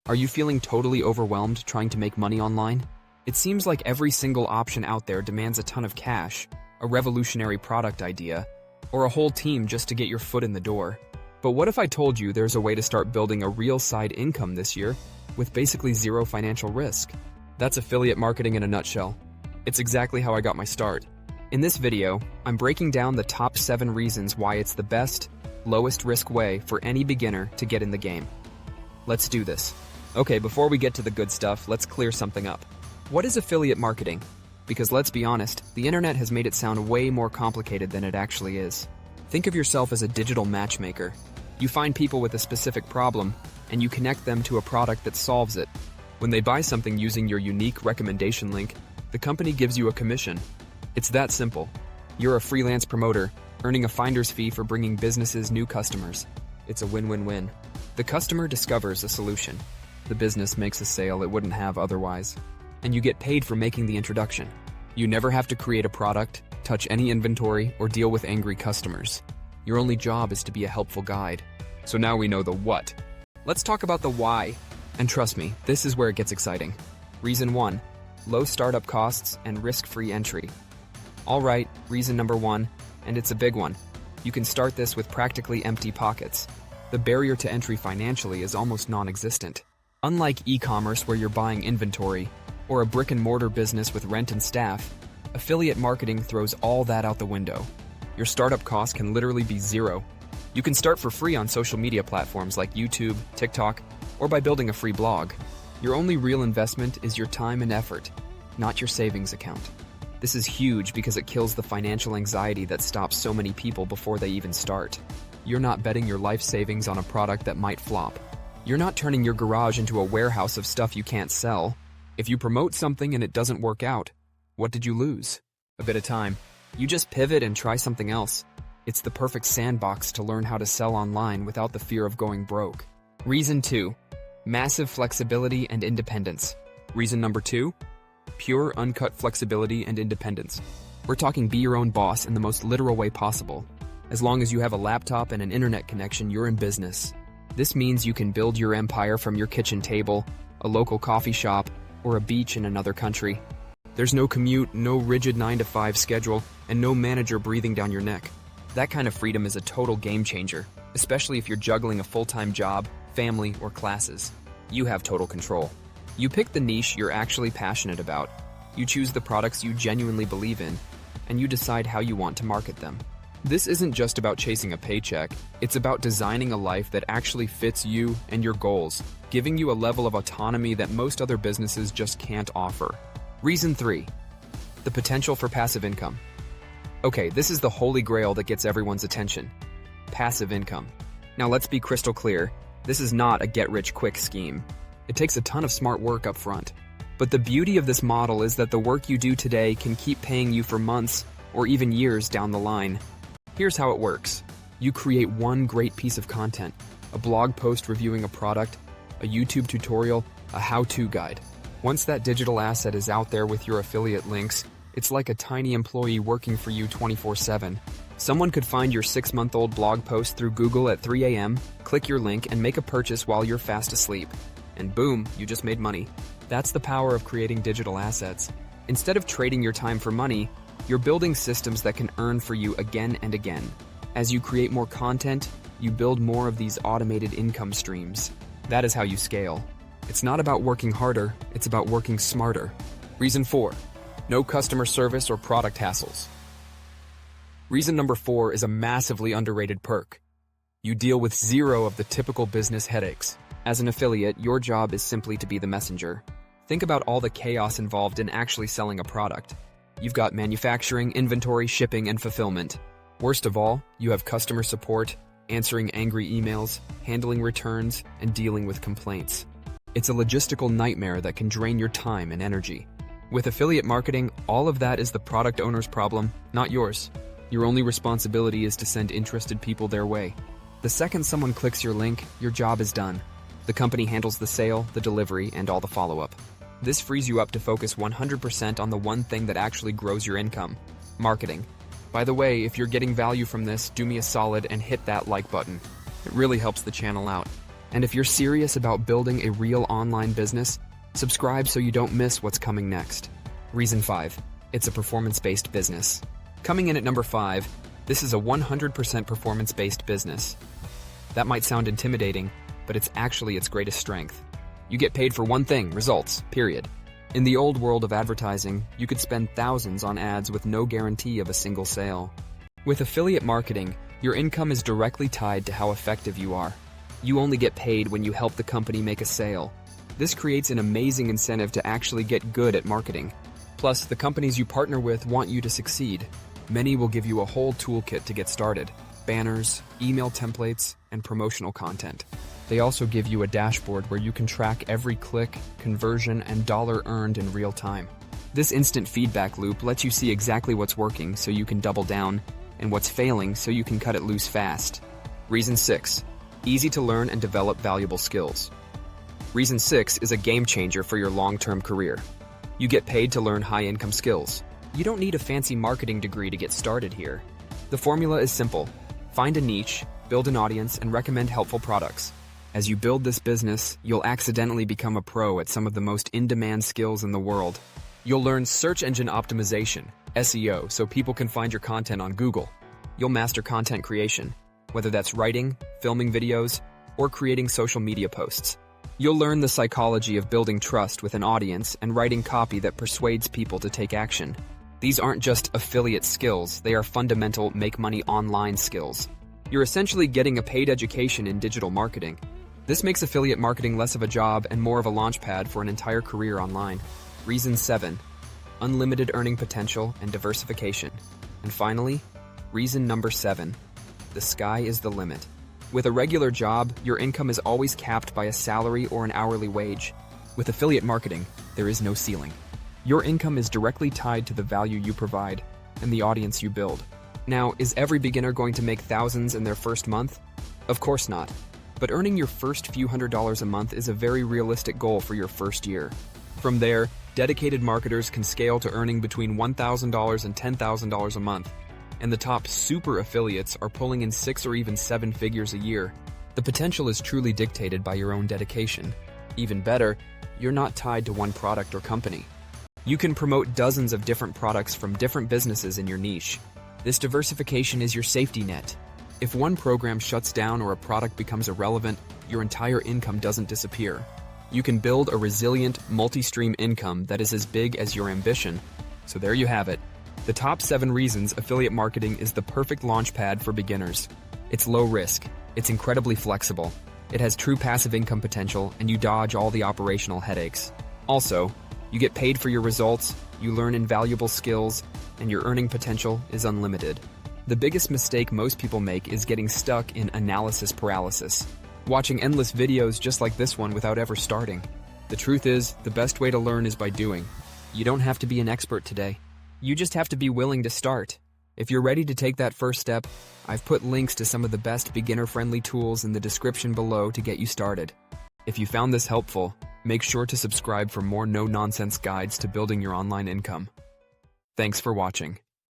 Are you feeling totally overwhelmed trying to make money online? It seems like every single option out there demands a ton of cash, a revolutionary product idea, or a whole team just to get your foot in the door. But what if I told you there's a way to start building a real side income this year with basically zero financial risk? That's affiliate marketing in a nutshell. It's exactly how I got my start. In this video, I'm breaking down the top 7 reasons why it's the best, lowest risk way for any beginner to get in the game. Let's do this. Okay, before we get to the good stuff, let's clear something up. What is affiliate marketing? Because let's be honest, the internet has made it sound way more complicated than it actually is. Think of yourself as a digital matchmaker. You find people with a specific problem, and you connect them to a product that solves it. When they buy something using your unique recommendation link, the company gives you a commission. It's that simple. You're a freelance promoter, earning a finder's fee for bringing businesses new customers. It's a win-win-win. The customer discovers a solution. The business makes a sale it wouldn't have otherwise. And you get paid for making the introduction. You never have to create a product, touch any inventory, or deal with angry customers. Your only job is to be a helpful guide. So now we know the what. Let's talk about the why. And trust me, this is where it gets exciting. Reason 1, low startup costs and risk-free entry. All right, reason number 1, and it's a big one. You can start this with practically empty pockets. The barrier to entry financially is almost non-existent. Unlike e-commerce where you're buying inventory, or a brick-and-mortar business with rent and staff, affiliate marketing throws all that out the window. Your startup cost can literally be zero. You can start for free on social media platforms like YouTube, TikTok, or by building a free blog. Your only real investment is your time and effort, not your savings account. This is huge because it kills the financial anxiety that stops so many people before they even start. You're not betting your life savings on a product that might flop. You're not turning your garage into a warehouse of stuff you can't sell. If you promote something and it doesn't work out, what did you lose? A bit of time. You just pivot and try something else. It's the perfect sandbox to learn how to sell online without the fear of going broke. Reason 2, massive flexibility and independence. Reason number 2, pure uncut flexibility and independence. We're talking be your own boss in the most literal way possible. As long as you have a laptop and an internet connection, you're in business. This means you can build your empire from your kitchen table, a local coffee shop, or a beach in another country. There's no commute, no rigid 9-to-5 schedule, and no manager breathing down your neck. That kind of freedom is a total game changer, especially if you're juggling a full-time job, family, or classes. You have total control. You pick the niche you're actually passionate about, you choose the products you genuinely believe in, and you decide how you want to market them. This isn't just about chasing a paycheck, it's about designing a life that actually fits you and your goals, giving you a level of autonomy that most other businesses just can't offer. Reason 3, the potential for passive income. Okay, this is the holy grail that gets everyone's attention. Passive income. Now let's be crystal clear, this is not a get-rich-quick scheme. It takes a ton of smart work up front. But the beauty of this model is that the work you do today can keep paying you for months or even years down the line. Here's how it works. You create one great piece of content, a blog post reviewing a product, a YouTube tutorial, a how-to guide. Once that digital asset is out there with your affiliate links, it's like a tiny employee working for you 24/7. Someone could find your 6-month-old blog post through Google at 3 a.m., click your link, and make a purchase while you're fast asleep. And boom, you just made money. That's the power of creating digital assets. Instead of trading your time for money, you're building systems that can earn for you again and again. As you create more content, you build more of these automated income streams. That is how you scale. It's not about working harder, it's about working smarter. Reason 4, no customer service or product hassles. Reason number 4 is a massively underrated perk. You deal with zero of the typical business headaches. As an affiliate, your job is simply to be the messenger. Think about all the chaos involved in actually selling a product. You've got manufacturing, inventory, shipping, and fulfillment. Worst of all, you have customer support, answering angry emails, handling returns, and dealing with complaints. It's a logistical nightmare that can drain your time and energy. With affiliate marketing, all of that is the product owner's problem, not yours. Your only responsibility is to send interested people their way. The second someone clicks your link, your job is done. The company handles the sale, the delivery, and all the follow-up. This frees you up to focus 100% on the one thing that actually grows your income: marketing. By the way, if you're getting value from this, do me a solid and hit that like button. It really helps the channel out. And if you're serious about building a real online business, subscribe so you don't miss what's coming next. Reason 5. It's a performance-based business. Coming in at number 5, this is a 100% performance-based business. That might sound intimidating, but it's actually its greatest strength. You get paid for one thing, results, period. In the old world of advertising, you could spend thousands on ads with no guarantee of a single sale. With affiliate marketing, your income is directly tied to how effective you are. You only get paid when you help the company make a sale. This creates an amazing incentive to actually get good at marketing. Plus, the companies you partner with want you to succeed. Many will give you a whole toolkit to get started: banners, email templates, and promotional content. They also give you a dashboard where you can track every click, conversion, and dollar earned in real time. This instant feedback loop lets you see exactly what's working so you can double down, and what's failing so you can cut it loose fast. Reason 6. Easy to learn and develop valuable skills. Reason 6 is a game changer for your long-term career. You get paid to learn high-income skills. You don't need a fancy marketing degree to get started here. The formula is simple. Find a niche, build an audience, and recommend helpful products. As you build this business, you'll accidentally become a pro at some of the most in-demand skills in the world. You'll learn search engine optimization, SEO, so people can find your content on Google. You'll master content creation, whether that's writing, filming videos, or creating social media posts. You'll learn the psychology of building trust with an audience and writing copy that persuades people to take action. These aren't just affiliate skills, they are fundamental make-money online skills. You're essentially getting a paid education in digital marketing. This makes affiliate marketing less of a job and more of a launchpad for an entire career online. Reason 7. Unlimited earning potential and diversification. And finally, reason number 7. The sky is the limit. With a regular job, your income is always capped by a salary or an hourly wage. With affiliate marketing, there is no ceiling. Your income is directly tied to the value you provide and the audience you build. Now, is every beginner going to make thousands in their first month? Of course not. But earning your first few $100s a month is a very realistic goal for your first year. From there, dedicated marketers can scale to earning between $1,000 and $10,000 a month. And the top super affiliates are pulling in 6 or even 7 figures a year. The potential is truly dictated by your own dedication. Even better, you're not tied to one product or company. You can promote dozens of different products from different businesses in your niche. This diversification is your safety net. If one program shuts down or a product becomes irrelevant, your entire income doesn't disappear. You can build a resilient, multi-stream income that is as big as your ambition. So there you have it. The top 7 reasons affiliate marketing is the perfect launchpad for beginners. It's low risk, it's incredibly flexible, it has true passive income potential, and you dodge all the operational headaches. Also, you get paid for your results, you learn invaluable skills, and your earning potential is unlimited. The biggest mistake most people make is getting stuck in analysis paralysis, watching endless videos just like this one without ever starting. The truth is, the best way to learn is by doing. You don't have to be an expert today. You just have to be willing to start. If you're ready to take that first step, I've put links to some of the best beginner-friendly tools in the description below to get you started. If you found this helpful, make sure to subscribe for more no-nonsense guides to building your online income. Thanks for watching.